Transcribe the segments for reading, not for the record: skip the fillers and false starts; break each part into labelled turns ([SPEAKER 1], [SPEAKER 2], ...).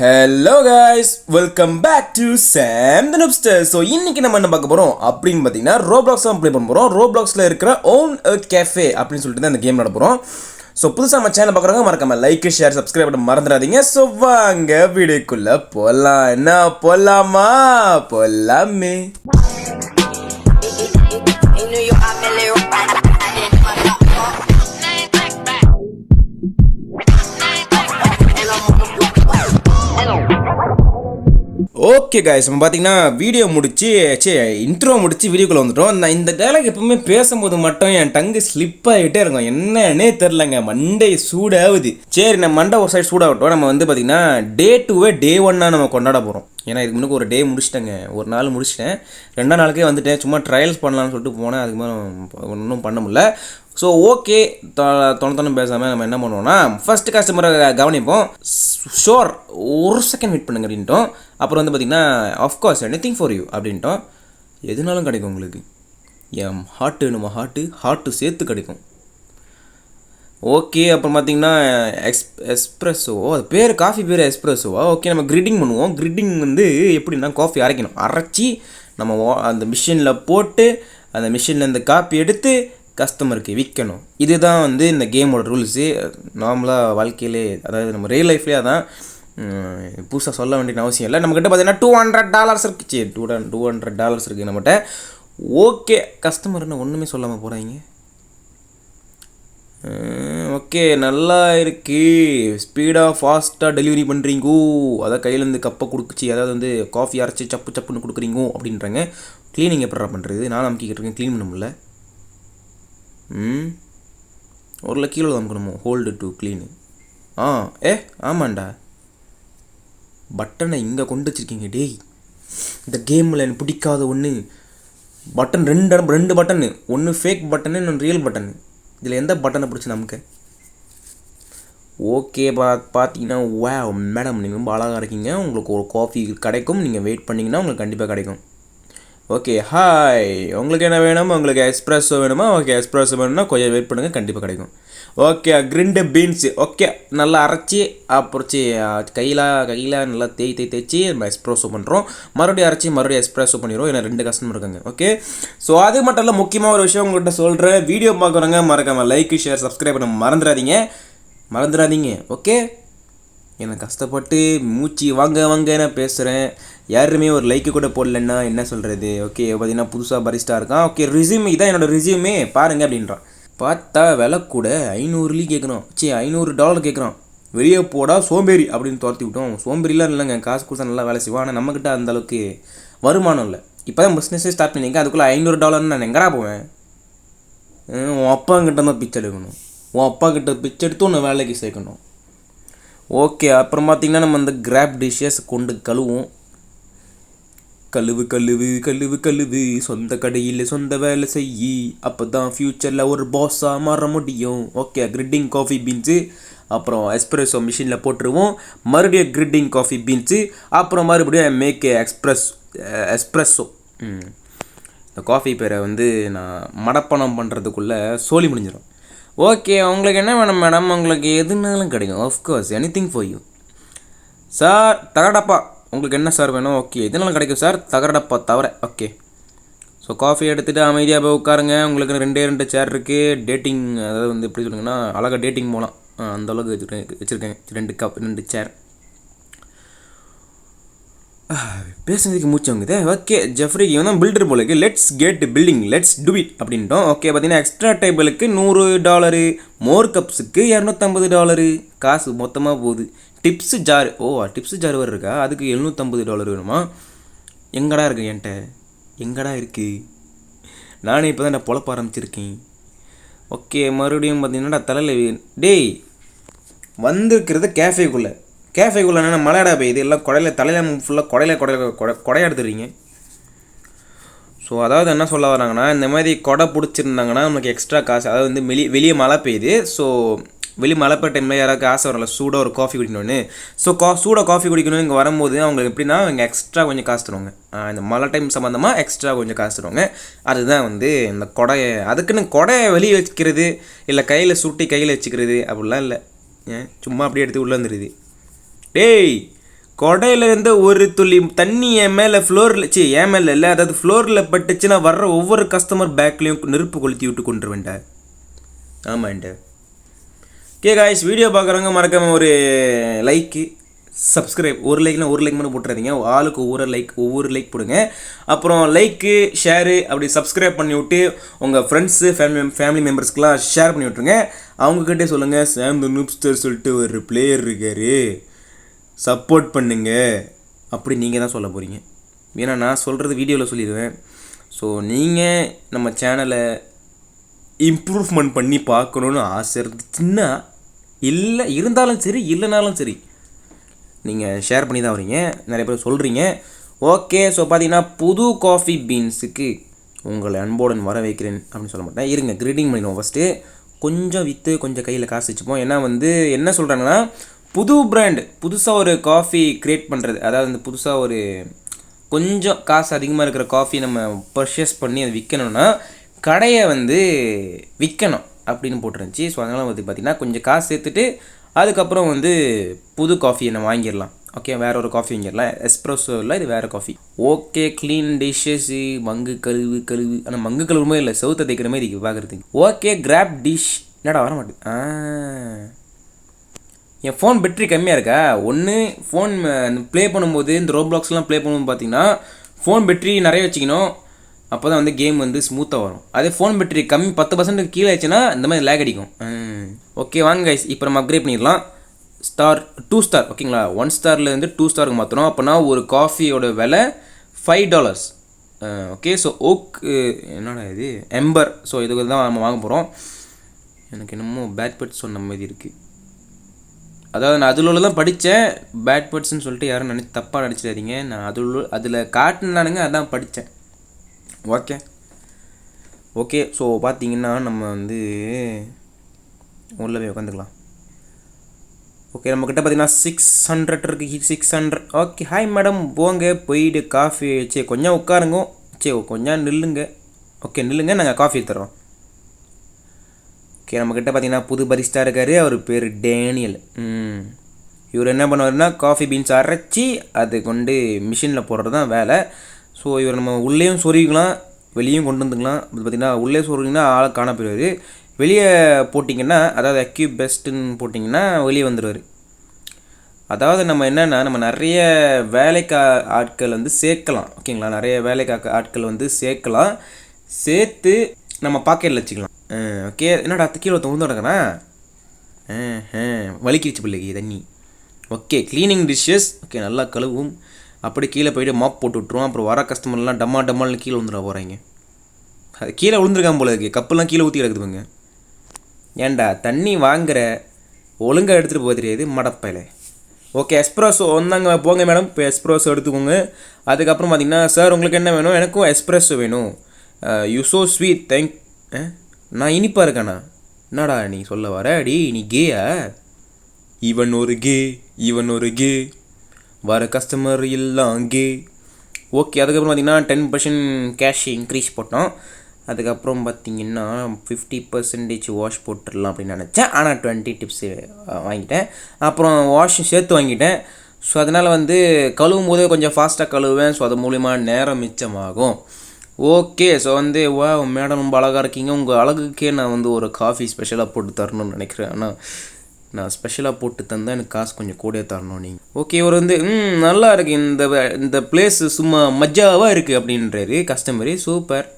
[SPEAKER 1] Hello guys, welcome back to Sam the Noobster. So இன்னைக்கு நம்ம என்ன பார்க்க போறோம் அப்படின்னு பார்த்தீங்கன்னா Roblox தான் ப்ளே பண்ண போறோம். Robloxல இருக்கிற Own a Cafe அப்படின்னு சொல்லிட்டு தான் இந்த கேம் நட போறோம். ஸோ புதுசாக நம்ம சேனல் பார்க்குறவங்க மறக்காம லைக் ஷேர் சப்ஸ்கிரைப் பண்ண மறந்துடாதீங்க. ஸோ வாங்க வீடியோக்குள்ள போகலாம். என்ன போகலாமா? போகலாமே. ஓகே காய்ஸ், நம்ம பார்த்தீங்கன்னா வீடியோ இன்ட்ரோ முடிச்சு வீடியோக்குள்ளே வந்துட்டோம். நான் இந்த டைலாக் எப்பவுமே பேசும்போது மட்டும் என் டங்கு ஸ்லிப் ஆகிட்டே இருக்கும், என்னன்னே தெரிலங்க. மண்டே சூடாகுது. சரி, நம்ம மண்டை ஒரு சைடு சூடாகட்டும். நம்ம வந்து பார்த்தீங்கன்னா டே 2வே டே 1 நம்ம கொண்டாட போகிறோம். ஏன்னா இதுக்கு முன்னாடி ஒரு டே முடிச்சிட்டேங்க, ஒரு நாள் முடிச்சிட்டேன். 2ஆம் நாளுக்கே வந்துட்டேன். சும்மா ட்ரையல்ஸ் பண்ணலான்னு சொல்லிட்டு போனேன். அதுக்கு மேலே ஒன்றும் பண்ண முடியல. ஸோ ஓகே, தொண்ணு பேசாமல் நம்ம என்ன பண்ணுவோம்னா ஃபஸ்ட்டு கஸ்டமரை கவனிப்போம். ஷோர், ஒரு செகண்ட் வெயிட் பண்ணுங்க அப்படின்ட்டோம். அப்புறம் வந்து பார்த்திங்கன்னா ஆஃப்கோர்ஸ் எனிதிங் ஃபார் யூ அப்படின்ட்டோம். எதுனாலும் கிடைக்கும் உங்களுக்கு. என் ஹார்ட்டு சேர்த்து கிடைக்கும். ஓகே, அப்புறம் பார்த்திங்கன்னா எஸ்ப்ரெஸோ, அது பேர் காஃபி பேர் எஸ்ப்ரெஸோவா? ஓகே, நம்ம கிரிட்டிங் பண்ணுவோம். கிரிட்டிங் வந்து எப்படின்னா காஃபி அரைச்சி நம்ம அந்த மிஷினில் போட்டு அந்த மிஷினில் இந்த காப்பி எடுத்து கஸ்டமருக்கு விற்கணும். இதுதான் வந்து இந்த கேமோட ரூல்ஸு. நார்மலாக வாழ்க்கையிலே, அதாவது நம்ம ரியல் லைஃப்லேயே அதான். புதுசாக சொல்ல வேண்டிய அவசியம் இல்லை. நம்மக்கிட்ட பார்த்தீங்கன்னா $200 இருக்குது. சரி, $200 இருக்குது நம்மகிட்ட. ஓகே, கஸ்டமர் என்ன ஒன்றுமே சொல்லாமல் போகிறாங்க. ஓகே, நல்லா இருக்குது. ஸ்பீடாக ஃபாஸ்ட்டாக டெலிவரி பண்ணுறீங்கோ. அதாவது கையிலேருந்து கப்பை கொடுக்குச்சி, அதாவது வந்து காஃபி அரைச்சி சப்புன்னு கொடுக்குறீங்கோ அப்படின்றாங்க. க்ளீனிங் எப்படா பண்ணுறது? நான் அமுக்கிக்கிட்டு இருக்கேன், க்ளீன் பண்ண முடியல. ஒரு கீழே அமுக்கணுமோ? Hold to clean. ஆமாண்டா, பட்டனை இங்கே கொண்டு வச்சுருக்கீங்க. டேய், இந்த கேமில் எனக்கு பிடிக்காத ஒன்று பட்டன், ரெண்டு பட்டனு. ஒன்று ஃபேக் பட்டனு, இன்னொன்று ரியல் பட்டனு. இதில் எந்த பட்டனை பிடிச்சி நமக்கு? ஓகே, பார்த்தீங்கன்னா மேடம் நீங்கள் ரொம்ப அழகாக இருக்கீங்க. உங்களுக்கு ஒரு காஃபி கிடைக்கும். நீங்கள் வெயிட் பண்ணிங்கன்னா உங்களுக்கு கண்டிப்பாக கிடைக்கும். ஓகே, ஹாய், உங்களுக்கு என்ன வேணும்? உங்களுக்கு எஸ்ப்ரெஸோ வேணுமா? ஓகே, எஸ்ப்ரெஸோ வேணும்னா கொஞ்சம் வெயிட் பண்ணுங்கள், கண்டிப்பாக கிடைக்கும். Okay, கிரிண்டு beans. ஓகே, நல்லா அரைச்சி அப்புறம் கையில் நல்லா தேய்ச்சி நம்ம எஸ்ப்ரெஸோ பண்ணுறோம். மறுபடியும் அரைச்சி மறுபடியும் எஸ்ப்ரெஸோ பண்ணிடுவோம். ஏன்னா 2 கஸ்டமர் இருக்காங்க. ஓகே, ஸோ அது மட்டும் இல்லை, முக்கியமாக ஒரு விஷயம் உங்கள்கிட்ட சொல்கிறேன். வீடியோ பார்க்குறவங்க மறக்காமல் லைக் ஷேர் சப்ஸ்கிரைப் பண்ண மறந்துடாதீங்க. ஓகே, எனக்கு கஷ்டப்பட்டு மூச்சு வாங்க பேசுகிறேன். யாருமே ஒரு லைக்கு கூட போடலன்னா என்ன சொல்கிறது? ஓகே, பார்த்தீங்கன்னா புதுசாக பரிஸ்டா இருக்கான். ஓகே, ரிசியூம் இதான் என்னோடய ரிசியூமே பாருங்கள் அப்படின்றான். பார்த்தா விலை கூட $500 கேட்குறான். $500 கேட்குறான். வெளியே போடா சோம்பேறி அப்படின்னு துரத்தி விட்டோம். சோம்பேறிலாம் இல்லைங்க, காசு கொடுத்தா நல்லா வேலை செய்வான். ஆனால் நம்மக்கிட்ட அந்தளவுக்கு வருமானம் இல்லை. இப்போ தான் பிஸ்னஸே ஸ்டார்ட் பண்ணிங்க, அதுக்குள்ளே $500 நான் எங்கடா போவேன்? உன் அப்பாங்கிட்ட தான் பிச்சை எடுக்கணும். உன் அப்பா கிட்ட பிச்சை எடுத்து உன்னை வேலைக்கு சேர்க்கணும். ஓகே, அப்புறம் பார்த்திங்கன்னா நம்ம அந்த கிராப் டிஷ்ஷஸ் கொண்டு கழுவுவோம். கழுவு சொந்த கடையில் சொந்த வேலை செய்யி, அப்போ தான் ஃப்யூச்சரில் ஒரு பாஸாக மாற முடியும். ஓகே, கிரிட்டிங் காஃபி பீன்ஸு, அப்புறம் எஸ்ப்ரெஸோ மிஷினில் போட்டுருவோம். மறுபடியும் கிரிட்டிங் காஃபி பீன்ஸு, அப்புறம் மறுபடியும் மேக் எஸ்ப்ரெஸோ. இந்த காஃபி பேரை வந்து நான் மடப்பணம் பண்ணுறதுக்குள்ளே சோழி முடிஞ்சிடும். ஓகே, உங்களுக்கு என்ன வேணும் மேடம்? உங்களுக்கு எதுனாலும் கிடைக்கும். Of course anything for you. Sir தகடப்பா, உங்களுக்கு என்ன சார் வேணும்? ஓகே, எதுனாலும் கிடைக்கும் சார், தகரடப்பா தவிர. ஓகே, ஸோ காஃபி எடுத்துகிட்டு அமைதியாக போய் உட்காருங்க. உங்களுக்கு 2 சேர் இருக்குது. டேட்டிங், அதாவது வந்து எப்படி சொல்லுங்கன்னா அழகாக டேட்டிங் போகலாம். அந்தளவுக்கு வச்சுருக்கேன் 2 சேர். பேசுனதுக்கு மூச்சு வாங்குது. ஓகே, ஜெஃப்ரி இவன் தான் பில்டர் போலுக்கு. Let's get building, let's do it அப்படின்ட்டோம். ஓகே, பார்த்தீங்கன்னா எக்ஸ்ட்ரா டேபிளுக்கு $100, மோர் கப்ஸுக்கு $250 காசு மொத்தமாக போகுது. டிப்ஸு ஜார் வர இருக்கா? அதுக்கு $750 வேணுமா? எங்கடா இருக்கு என்கிட்ட? எங்கடா இருக்குது? நானே இப்போ தான் நான் பொழப்ப ஆரம்பிச்சிருக்கேன். ஓகே, மறுபடியும் பார்த்தீங்கன்னா தலையில் டேய் வந்துருக்கிறது கேஃபேக்குள்ளே என்ன மலையாடா பெய்யுது? எல்லாம் தலையில் ஃபுல்லாக கொடையா எடுத்துடுறீங்க. ஸோ அதாவது என்ன சொல்ல வராங்கன்னா, இந்த மாதிரி கொடை பிடிச்சிருந்தாங்கன்னா நமக்கு எக்ஸ்ட்ரா காசு. அதாவது வந்து வெளியே மழை பெய்யுது. ஸோ வெளியே மழை பெய்ய டைமில் யாராவது ஆசை வரல சூடாக ஒரு காஃபி குடிக்கணும்னு. ஸோ சூடாக காஃபி குடிக்கணும் இங்கே வரும்போது அவங்களுக்கு எப்படின்னா இங்கே எக்ஸ்ட்ரா கொஞ்சம் காசு தருவாங்க. இந்த மழை டைம் சம்மந்தமாக எக்ஸ்ட்ரா கொஞ்சம் காசு தருவாங்க. அதுதான் வந்து இந்த கொடையை, அதுக்குன்னு கொடையை வெளியே வச்சுக்கிறது இல்லை கையில் சுட்டி கையில் வச்சுக்கிறது அப்படிலாம் இல்லை. சும்மா அப்படியே எடுத்து உள்ளே வந்துடுது. டேய் கொடையிலேருந்து ஒரு துளி தண்ணி என் மேலே ஃப்ளோரில் என் மேலே இல்லை, அதாவது ஃப்ளோரில் பட்டுச்சுன்னா வர்ற ஒவ்வொரு கஸ்டமர் பேக்லேயும் நெருப்பு கொளுத்தி விட்டு கொண்டு வேண்டேன். ஆமாண்ட. ஓகே காய்ஸ், வீடியோ பார்க்குறவங்க மறக்காமல் ஒரு லைக்கு சப்ஸ்கிரைப், ஒரு லைக் மட்டும் போட்டுறாதீங்க, ஆளுக்கு ஒவ்வொரு லைக் போடுங்க. அப்புறம் லைக்கு ஷேரு அப்படி சப்ஸ்கிரைப் பண்ணி விட்டு உங்கள் ஃப்ரெண்ட்ஸு ஃபேமிலி மெம்பர்ஸ்க்கெலாம் ஷேர் பண்ணி விட்ருங்க. அவங்கக்கிட்டே சொல்லுங்கள், சாம் த நூப்ஸ்டர் சொல்லிட்டு ஒரு பிளேயர் இருக்கார், சப்போர்ட் பண்ணுங்க அப்படி நீங்கள் தான் சொல்ல போகிறீங்க. ஏன்னா நான் சொல்கிறது வீடியோவில் சொல்லிடுவேன். ஸோ நீங்கள் நம்ம சேனலை இம்ப்ரூவ்மெண்ட் பண்ணி பார்க்கணுன்னு ஆசை இருந்துச்சுன்னா, இல்லை இருந்தாலும் சரி இல்லைனாலும் சரி, நீங்கள் ஷேர் பண்ணி தான் வரீங்க, நிறைய பேர் சொல்கிறீங்க. ஓகே, ஸோ பார்த்தீங்கன்னா புது காஃபி பீன்ஸுக்கு உங்களை அன்போடன் வர வைக்கிறேன் அப்படின்னு சொல்ல மாட்டேன். இருங்க, கிரீட்டிங் பண்ணிடுவோம். ஃபஸ்ட்டு கொஞ்சம் விற்று கொஞ்சம் கையில் காசு வச்சுப்போம். ஏன்னா என்ன சொல்கிறாங்கன்னா, புது பிராண்ட் புதுசாக ஒரு காஃபி க்ரியேட் பண்ணுறது, அதாவது புதுசாக ஒரு கொஞ்சம் காசு அதிகமாக இருக்கிற காஃபி நம்ம பர்ச்சேஸ் பண்ணி அதை விற்கணும்னா கடையை விற்கணும் அப்படின்னு போட்டுருந்துச்சு. ஸோ அதனால் பார்த்திங்கன்னா கொஞ்சம் காசு சேர்த்துட்டு அதுக்கப்புறம் புது காஃபியை நம்ம வாங்கிடலாம். ஓகே, வேறு ஒரு காஃபி வாங்கிடலாம். எஸ்ப்ரெஸோ இல்லை, இது வேறு காஃபி. ஓகே, க்ளீன் டிஷ்ஷஸ்ஸு, மங்கு கழுவு ஆனால் மங்கு கழுவுமே இல்லை, செவுத்தை தைக்கிற மாதிரி இருக்குது பார்க்குறதுக்கு. Okay, grab dish. என்னடா வர மாட்டேது. என் ஃபோன் பேட்டரி கம்மியாக இருக்கா? ஒன்று ஃபோன் ப்ளே பண்ணும்போது இந்த ரோப்ளாக்ஸ்லாம் ப்ளே பண்ணும்போது பார்த்தீங்கன்னா ஃபோன் பேட்டரி நிறைய வச்சுக்கணும், அப்போ தான் கேம் ஸ்மூத்தாக வரும். அதே ஃபோன் பேட்டரி கம்மி 10% கீழே ஆச்சுன்னா இந்த மாதிரி லேக் அடிக்கும். ஓகே வாங்க கைஸ், இப்போ நம்ம அப்கிரேட் பண்ணிடலாம். 2 ஸ்டார் ஓகேங்களா, 1 ஸ்டார்லேருந்து 2 ஸ்டாருக்கு மாற்றணும். அப்போனா ஒரு காஃபியோட விலை $5. ஓகே, ஸோ என்னடா இது எம்பர். ஸோ இதுக்கு தான் நம்ம வாங்க போகிறோம். எனக்கு என்னமோ பேட் பெட் சொன்ன மாதிரி இருக்குது. அதாவது நான் அதில் தான் படித்தேன், பேட் பேர்ட்ஸ்ன்னு சொல்லிட்டு யாரும் தப்பாக நினச்சிடாதீங்க. நான் அதில் காட்டினானுங்க, அதான் படித்தேன். ஓகே ஸோ பார்த்தீங்கன்னா நம்ம உள்ளே போய் உட்காந்துக்கலாம். ஓகே, நம்மக்கிட்ட பார்த்தீங்கன்னா 600 இருக்குது. 600. ஓகே, ஹாய் மேடம், போங்க போயிட்டு காஃபி கொஞ்சம் உட்காருங்க, கொஞ்சம் நில்லுங்க. ஓகே நில்லுங்க, நாங்கள் காஃபி தரோம். ஓகே, நம்மக்கிட்ட பார்த்தீங்கன்னா புது பரிஸ்டா இருக்கார், அவர் பேர் டேனியல். இவர் என்ன பண்ணுவாருன்னா காஃபி பீன்ஸ் அரைச்சி அது கொண்டு மிஷினில் போடுறது தான் வேலை. ஸோ இவர் நம்ம உள்ளேயும் சொருவிக்கலாம், வெளியும் கொண்டு வந்துக்கலாம். அது பார்த்திங்கன்னா உள்ளே சொருவிங்கன்னா ஆளை காண போயிடுவார், வெளியே போட்டிங்கன்னா அதாவது அக்யூப் பெஸ்ட்டுன்னு போட்டிங்கன்னா வெளியே வந்துடுவார். அதாவது நம்ம என்னென்னா நம்ம நிறைய வேலைக்கு ஆட்கள் சேர்க்கலாம். ஓகேங்களா, நிறைய வேலைக்கு ஆட்கள் சேர்க்கலாம், சேர்த்து நம்ம பாக்கெட்டில் வச்சுக்கலாம். ஓகே, என்னடா கீழே தொந்து கிடக்கண்ணா, வலிக்கிடுச்சு பிள்ளைக்கு தண்ணி. Okay, cleaning dishes. ஓகே, நல்லா கழுவும். அப்படி கீழே போய்ட்டு மாப் போட்டு விட்ருவோம். அப்புறம் வர கஸ்டமர்லாம் டம்மால்னு கீழே விழுந்துட போகிறாங்க. அது கீழே விழுந்துருக்காம போல இருக்குது, கப்பெல்லாம் கீழே ஊற்றி கிடக்குதுங்க. ஏன்டா தண்ணி வாங்குற, ஒழுங்காக எடுத்துகிட்டு போக தெரியாது மடப்பையில். ஓகே, எஸ்ப்ரெஸோ வந்தாங்க, போங்க மேடம், இப்போ எஸ்ப்ரெஸோ எடுத்துக்கோங்க. அதுக்கப்புறம் பார்த்தீங்கன்னா, சார் உங்களுக்கு என்ன வேணும்? எனக்கும் எஸ்ப்ரெஸோ வேணும். You so sweet, thank. நான் இனிப்பாக இருக்கேண்ணா. என்னடா நீ சொல்ல வர? அடி நீ கேயா? இவன் ஒரு கே, வர கஸ்டமர் எல்லாம் கே. ஓகே, அதுக்கப்புறம் பார்த்தீங்கன்னா 10% கேஷ் இன்க்ரீஸ் போட்டோம். அதுக்கப்புறம் பார்த்தீங்கன்னா 50% வாஷ் போட்டுடலாம் அப்படின்னு நினச்சேன். ஆனால் 20 டிப்ஸு வாங்கிட்டேன். அப்புறம் வாஷும் சேர்த்து வாங்கிட்டேன். ஸோ அதனால் கழுவும் போது கொஞ்சம் ஃபாஸ்ட்டாக கழுவுவேன். ஸோ அது மூலிமா நேரம் மிச்சமாகும். ஓகே, ஸோ வா மேடம் ரொம்ப அழகாக இருக்கீங்க, உங்கள் அழகுக்கே நான் ஒரு காஃபி ஸ்பெஷலாக போட்டு தரணும்னு நினைக்கிறேன். ஆனால் நான் ஸ்பெஷலாக போட்டு தந்தால் எனக்கு காசு கொஞ்சம் கூட தரணும் நீங்கள். ஓகே, இவர் நல்லா இருக்குது, இந்த பிளேஸு சும்மா மஜாவாக இருக்குது அப்படின்றாரு கஸ்டமரு. சூப்பர்.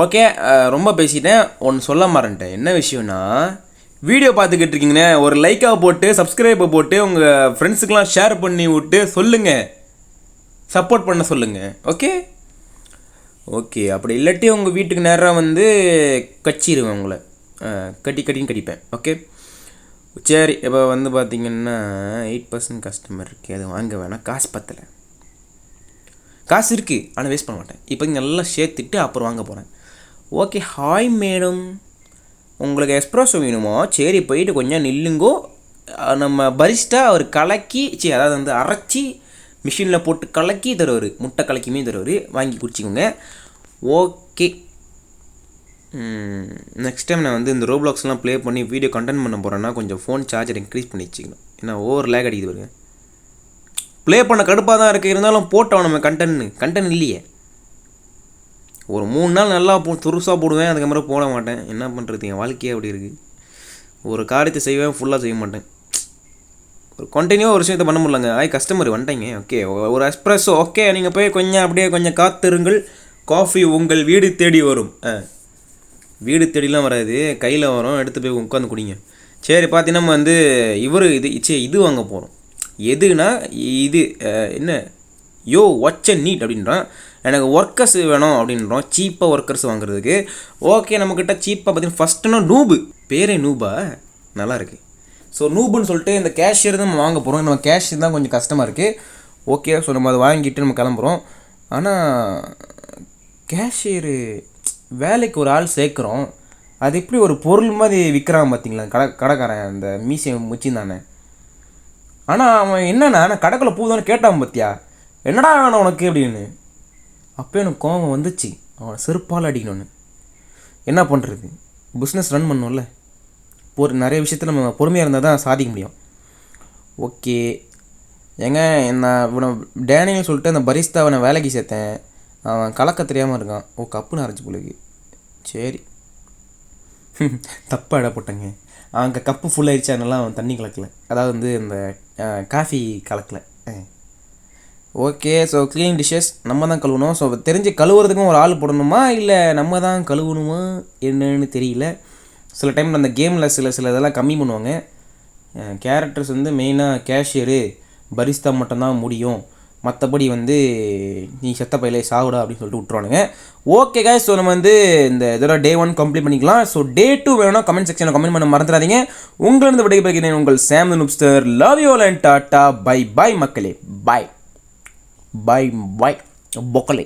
[SPEAKER 1] ஓகே, ரொம்ப பேசிட்டேன். ஒன்று சொல்ல மாறேன்ட்டேன். என்ன விஷயம்னா, வீடியோ பார்த்துக்கிட்டு இருக்கீங்கண்ணே, ஒரு லைக்காக போட்டு சப்ஸ்கிரைபை போட்டு உங்கள் ஃப்ரெண்ட்ஸுக்கெலாம் ஷேர் பண்ணி விட்டு சொல்லுங்கள், சப்போர்ட் பண்ண சொல்லுங்கள். ஓகே, அப்படி இல்லாட்டி உங்கள் வீட்டுக்கு நேராக கச்சிடுவேன், உங்களை கட்டின்னு கடிப்பேன். ஓகே சரி, இப்போ பார்த்தீங்கன்னா 8% கஸ்டமர் இருக்குது, அது வாங்க வேணாம், காசு பத்தலை. காசு இருக்குது ஆனால் வேஸ்ட் பண்ண மாட்டேன். இப்போ நல்லா சேர்த்துட்டு அப்புறம் வாங்க போகிறேன். ஓகே, ஹாய் மேடம், உங்களுக்கு எஸ்ப்ரெஸோ வேணுமா? சரி, போயிட்டு கொஞ்சம் நில்லுங்கோ. நம்ம பரிஸ்டா அவர் கலக்கி அதாவது அரைச்சி மிஷினில் போட்டு கலக்கி தருவார், முட்டை கலக்கியுமே தருவார், வாங்கி குடிச்சிக்கோங்க. ஓகே, நெக்ஸ்ட் டைம் நான் இந்த ரோப்ளாக்ஸ்லாம் ப்ளே பண்ணி வீடியோ கண்டென்ட் பண்ண போகிறேன்னா கொஞ்சம் ஃபோன் சார்ஜர் இன்க்ரீஸ் பண்ணி வச்சுக்கணும். ஏன்னா ஓவர் லேக் அடிக்குது பாருங்க. ப்ளே பண்ண கடுப்பாக தான் இருக்குது, இருந்தாலும் போட்டோம் நம்ம கண்டென்ட் இல்லையே. ஒரு 3 நாள் நல்லா துருசாக போடுவேன், அதுக்கப்புறம் போட மாட்டேன். என்ன பண்ணுறது, என் வாழ்க்கையே அப்படி இருக்குது. ஒரு காரியத்தை செய்வேன், ஃபுல்லாக செய்ய மாட்டேன். ஒரு கண்டினியூவாக ஒரு விஷயத்தை பண்ண முடியலங்க. கஸ்டமர் வந்துட்டீங்க, ஓகே ஒரு எஸ்ப்ரெஸ்ஸோ, ஓகே நீங்கள் போய் கொஞ்சம் காத்திருங்கள், காஃபி உங்கள் வீடு தேடி வரும். வீடு தேடிலாம் வராது, கையில் வரும், எடுத்து போய் உட்காந்து குடிங்க. சரி பார்த்தீங்கன்னா நம்ம வந்து இது வாங்க போகிறோம். எதுனா இது என்ன வாட்ச் அண்ட் நீட் அப்படின்றான். எனக்கு ஒர்க்கர்ஸ் வேணும் அப்படின்றோம், சீப்பாக ஒர்க்கர்ஸ் வாங்குறதுக்கு. ஓகே நம்மக்கிட்ட சீப்பாக பார்த்தீங்கன்னா ஃபஸ்ட்டுனா நூபு, பேரே நூபா, நல்லா இருக்குது. ஸோ நூபுன்னு சொல்லிட்டு இந்த கேஷியர் தான் நம்ம வாங்க போகிறோம். நம்ம கேஷியர் தான் கொஞ்சம் கஷ்டமாக இருக்குது. ஓகே ஸோ நம்ம அதை வாங்கிட்டு நம்ம கிளம்புறோம். ஆனால் கேஷியரு வேலைக்கு ஒரு ஆள் சேர்க்குறோம், அது எப்படி ஒரு பொருள் மாதிரி விற்கிறான் பார்த்தீங்களா கடைக்காரன், அந்த மீசை முச்சிந்தானே. ஆனால் அவன் என்னன்னா நான் கடைக்குள்ள பூதானு கேட்டான் பார்த்தியா, என்னடா வேணும் உனக்கு அப்படின்னு. அப்போ எனக்கு கோவம் வந்துச்சு, அவனை செருப்பால் அடிக்கணும்னு. என்ன பண்ணுறது, பிஸ்னஸ் ரன் பண்ணோம்ல, நிறைய விஷயத்தில் நம்ம பொறுமையாக இருந்தால் தான் சாதிக்க முடியும். ஓகே ஏங்க நான் டேனியல் சொல்லிட்டு அந்த பரிஸ்தாவை நான் வேலைக்கு சேர்த்தேன், அவன் கலக்க தெரியாமல் இருக்கான். கப்புன்னு அரைச்சி பிள்ளைக்கு. சரி தப்பாக இட போட்டேங்க. அவங்க கப்பு ஃபுல்லாகிடுச்சானெல்லாம் அவன் தண்ணி கலக்கலை, அதாவது வந்து இந்த காஃபி கலக்கலை. ஓகே ஸோ க்ளீனிங் டிஷ்ஷஸ் நம்ம தான் கழுவணும். ஸோ தெரிஞ்சு கழுவுறதுக்கும் ஒரு ஆள் போடணுமா இல்லை நம்ம தான் கழுவணுமா என்னன்னு தெரியல. சில டைம் அந்த கேமில் சில இதெல்லாம் கம்மி பண்ணுவாங்க. கேரக்டர்ஸ் வந்து மெயினாக கேஷியரு பரிஸ்தா மட்டும்தான் முடியும், மற்றபடி வந்து நீ செத்த பையிலே சாகுடா அப்படின்னு சொல்லிட்டு விட்ருவானுங்க. ஓகே காய்ஸ், ஸோ நம்ம வந்து இந்த இதோட டே 1 கம்ப்ளீட் பண்ணிக்கலாம். ஸோ டே 2 வேணும்னா கமெண்ட் செக்ஷனில் கமெண்ட் பண்ண மறந்துடாதீங்க. உங்களிருந்து விடைபெறுகிறேன் உங்கள் Sam the noobster. Love you all and tata bye bye மக்களே. Bye bye bye பொக்கலே.